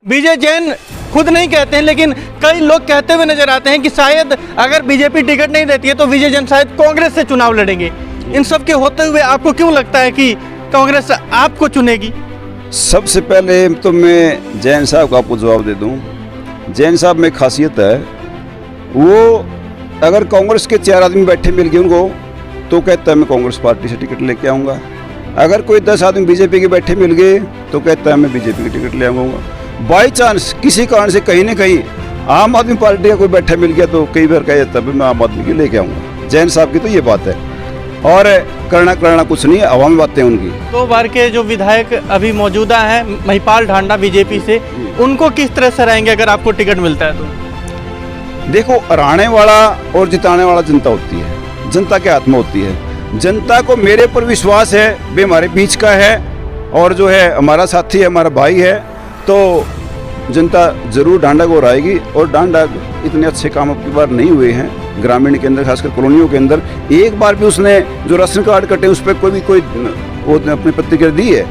विजय जैन खुद नहीं कहते हैं, लेकिन कई लोग कहते हुए नजर आते हैं कि शायद अगर बीजेपी टिकट नहीं देती है तो विजय जैन शायद कांग्रेस से चुनाव लड़ेंगे। इन सब के होते हुए आपको क्यों लगता है कि कांग्रेस आपको चुनेगी? सबसे पहले तो मैं जैन साहब को आपको जवाब दे दूं। जैन साहब में खासियत है, वो अगर कांग्रेस के 4 आदमी बैठे मिल गए उनको तो कहता है मैं कांग्रेस पार्टी से टिकट लेके आऊँगा। अगर कोई 10 आदमी बीजेपी के बैठे मिल गए तो कहता है मैं बीजेपी की टिकट ले आऊँगा। बाई चांस किसी कारण से कहीं न कहीं आम आदमी पार्टी का कोई बैठा मिल गया तो कई बार कह जाता है मैं आम आदमी की लेके आऊँगा। जैन साहब की तो ये बात है, और करना कुछ नहीं है, हवा में बातें उनकी। 2 बार के जो विधायक अभी मौजूदा हैं महिपाल ढांडा बीजेपी से, उनको किस तरह से रहेंगे अगर आपको टिकट मिलता है तो? देखो, हराने वाला और जिताने वाला जनता होती है, जनता के हाथ में होती है। जनता को मेरे ऊपर विश्वास है, वे हमारे बीच का है और जो है हमारा साथी है, हमारा भाई है, तो जनता जरूर ढांडा को हराएगी। और ढांडा इतने अच्छे काम अब की बार नहीं हुए हैं ग्रामीण के अंदर, खासकर कॉलोनियों के अंदर। एक बार भी उसने जो राशन कार्ड कटे उस पर कोई वो अपनी प्रतिक्रिया दी है,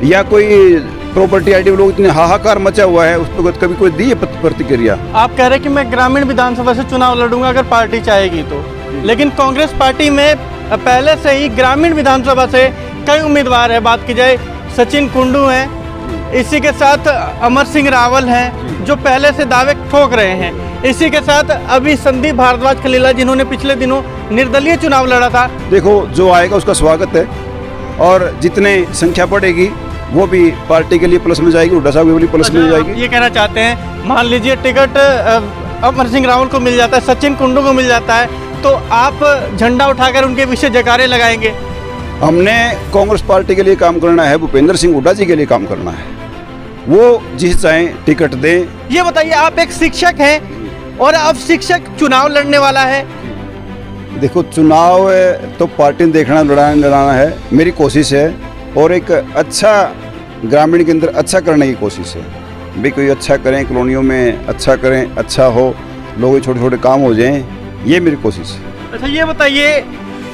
या कोई प्रॉपर्टी आईडी लोग इतने हाहाकार मचा हुआ है उस पर कभी कोई दी है प्रतिक्रिया? आप कह रहे हैं कि मैं ग्रामीण विधानसभा से चुनाव लड़ूंगा अगर पार्टी चाहेगी तो, लेकिन कांग्रेस पार्टी में पहले से ही ग्रामीण विधानसभा से कई उम्मीदवार है। बात की जाए सचिन कुंडू हैं, इसी के साथ अमर सिंह रावल हैं जो पहले से दावे ठोक रहे हैं। इसी के साथ अभी संदीप भारद्वाज खलीला जिन्होंने पिछले दिनों निर्दलीय चुनाव लड़ा था। देखो, जो आएगा उसका स्वागत है, और जितने संख्या बढ़ेगी वो भी पार्टी के लिए प्लस में जाएगी, हुड्डा साहब के लिए प्लस में जाएगी। ये कहना चाहते हैं, मान लीजिए टिकट अमर सिंह रावल को मिल जाता है, सचिन कुंडू को मिल जाता है, तो आप झंडा उठाकर उनके पीछे जयकारे लगाएंगे? हमने कांग्रेस पार्टी के लिए काम करना है, भूपेंद्र सिंह हुड्डा जी के लिए काम करना है, वो जिस चाहें टिकट दें। ये बताइए, आप एक शिक्षक हैं और अब शिक्षक चुनाव लड़ने वाला है। देखो, चुनाव तो पार्टी ने देखना लड़ाना है, मेरी कोशिश है, और एक अच्छा ग्रामीण के अंदर अच्छा करने की कोशिश है भी। कोई अच्छा करें, कॉलोनियों में अच्छा करें, अच्छा हो, लोगों के छोटे छोटे काम हो जाएं, ये मेरी कोशिश है। अच्छा, ये बताइए,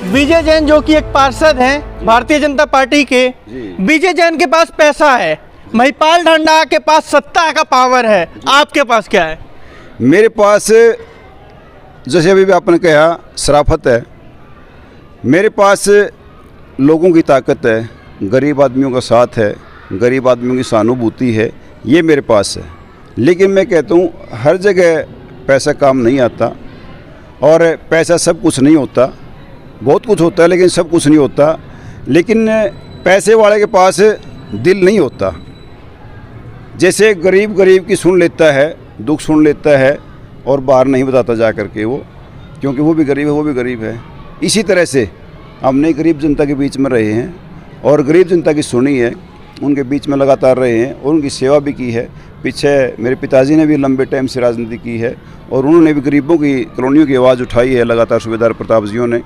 विजय जैन जो कि एक पार्षद हैं भारतीय जनता पार्टी के, विजय जैन के पास पैसा है, महिपाल ढांडा के पास सत्ता का पावर है, आपके पास क्या है? मेरे पास, जैसे अभी भी आपने कहा, शराफत है। मेरे पास लोगों की ताकत है, गरीब आदमियों का साथ है, गरीब आदमियों की सहानुभूति है, ये मेरे पास है। लेकिन मैं कहता हूँ हर जगह पैसा काम नहीं आता, और पैसा सब कुछ नहीं होता। बहुत कुछ होता है लेकिन सब कुछ नहीं होता। लेकिन पैसे वाले के पास दिल नहीं होता। जैसे गरीब की सुन लेता है, दुख सुन लेता है, और बाहर नहीं बताता जा करके वो, क्योंकि वो भी गरीब है, वो भी गरीब है। इसी तरह से हमने गरीब जनता के बीच में रहे हैं और गरीब जनता की सुनी है, उनके बीच में लगातार रहे हैं और उनकी सेवा भी की है। पीछे मेरे पिताजी ने भी लंबे टाइम से राजनीति की है और उन्होंने भी गरीबों की, कॉलोनियों की आवाज़ उठाई है लगातार, सूबेदार प्रताप जियों ने,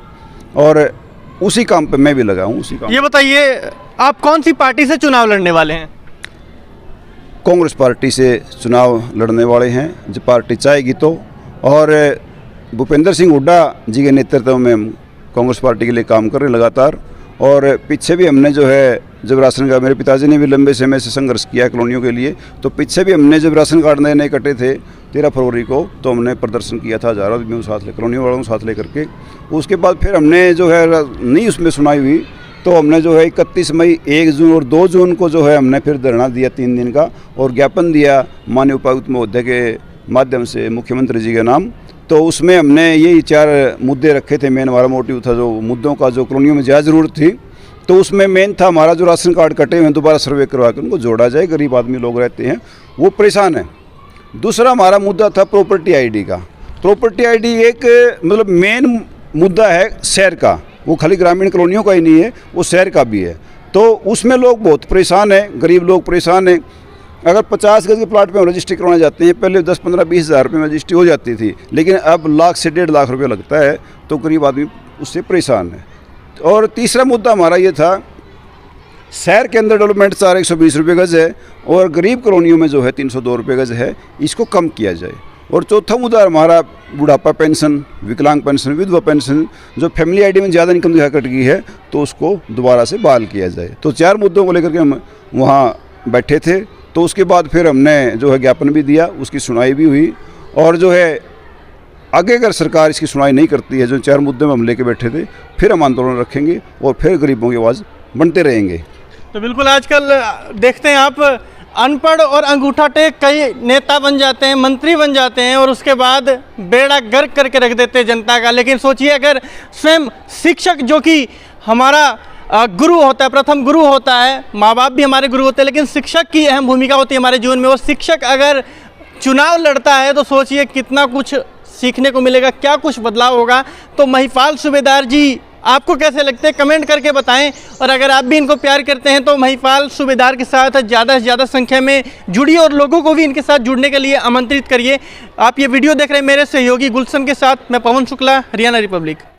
और उसी काम पे मैं भी लगा हूँ, उसी काम। ये बताइए, आप कौन सी पार्टी से चुनाव लड़ने वाले हैं? कांग्रेस पार्टी से चुनाव लड़ने वाले हैं, जो पार्टी चाहेगी तो। और भूपेंद्र सिंह हुड्डा जी के नेतृत्व में हम कांग्रेस पार्टी के लिए काम कर रहे हैं लगातार। और पीछे भी हमने जो है, जब राशन कार्ड, मेरे पिताजी ने भी लंबे समय से संघर्ष किया कॉलोनियों के लिए, तो पीछे भी हमने जब राशन कार्ड नए नए कटे थे 13 फरवरी को, तो हमने प्रदर्शन किया था हज़ारों आदमियों के साथ, कॉलोनियों वालों के साथ लेकर के। उसके बाद फिर हमने जो है नहीं उसमें सुनाई हुई, तो हमने जो है 31 मई, 1 जून और 2 जून को जो है हमने फिर धरना दिया 3 दिन का, और ज्ञापन दिया माननीय उपायुक्त महोदय के माध्यम से मुख्यमंत्री जी के नाम। तो उसमें हमने यही 4 मुद्दे रखे थे। मेन हमारा मोटिव था जो मुद्दों का, जो कॉलोनियों में ज़्यादा ज़रूरत थी, तो उसमें मेन था हमारा जो राशन कार्ड कटे हुए हैं दोबारा सर्वे करवा कर उनको जोड़ा जाए। गरीब आदमी लोग रहते हैं, वो परेशान हैं। दूसरा हमारा मुद्दा था प्रॉपर्टी आईडी का। प्रॉपर्टी आईडी एक मतलब मेन मुद्दा है शहर का, वो खाली ग्रामीण कॉलोनियों का ही नहीं है, वो शहर का भी है। तो उसमें लोग बहुत परेशान हैं, गरीब लोग परेशान हैं। अगर 50 गज के प्लाट पे हम रजिस्ट्री करवाने जाते हैं, पहले 10, 15, 20 हज़ार रुपये में रजिस्ट्री हो जाती थी, लेकिन अब लाख से 1.5 लाख रुपये लगता है, तो गरीब आदमी उससे परेशान है। और तीसरा मुद्दा हमारा ये था, शहर के अंदर डेवलपमेंट 120 रुपये गज है, और गरीब कॉलोनियों में जो है 302 रुपये गज है, इसको कम किया जाए। और चौथा मुद्दा हमारा बुढ़ापा पेंशन, विकलांग पेंशन, विधवा पेंशन, जो फैमिली आईडी में ज़्यादा इनकम दिखा कट गई है, तो उसको दोबारा से बहाल किया जाए। तो 4 मुद्दों को लेकर के हम वहाँ बैठे थे तो उसके बाद फिर हमने जो है ज्ञापन भी दिया, उसकी सुनवाई भी हुई, और जो है आगे अगर सरकार इसकी सुनवाई नहीं करती है, जो 4 मुद्दे में हम लेके बैठे थे, फिर हम आंदोलन रखेंगे और फिर गरीबों की आवाज़ बनते रहेंगे। तो बिल्कुल आजकल देखते हैं आप, अनपढ़ और अंगूठा टेक कई नेता बन जाते हैं, मंत्री बन जाते हैं और उसके बाद बेड़ा गर्क करके रख देते हैं जनता का। लेकिन सोचिए अगर स्वयं शिक्षक, जो कि हमारा गुरु होता है, प्रथम गुरु होता है, माँ बाप भी हमारे गुरु होते हैं, लेकिन शिक्षक की अहम भूमिका होती है हमारे जीवन में। वो शिक्षक अगर चुनाव लड़ता है तो सोचिए कितना कुछ सीखने को मिलेगा, क्या कुछ बदलाव होगा। तो महिपाल सूबेदार जी आपको कैसे लगते हैं, कमेंट करके बताएं। और अगर आप भी इनको प्यार करते हैं तो महिपाल सूबेदार के साथ ज़्यादा से ज़्यादा संख्या में जुड़िए और लोगों को भी इनके साथ जुड़ने के लिए आमंत्रित करिए। आप ये वीडियो देख रहे हैं मेरे सहयोगी गुलशन के साथ, मैं पवन शुक्ला, हरियाणा रिपब्लिक।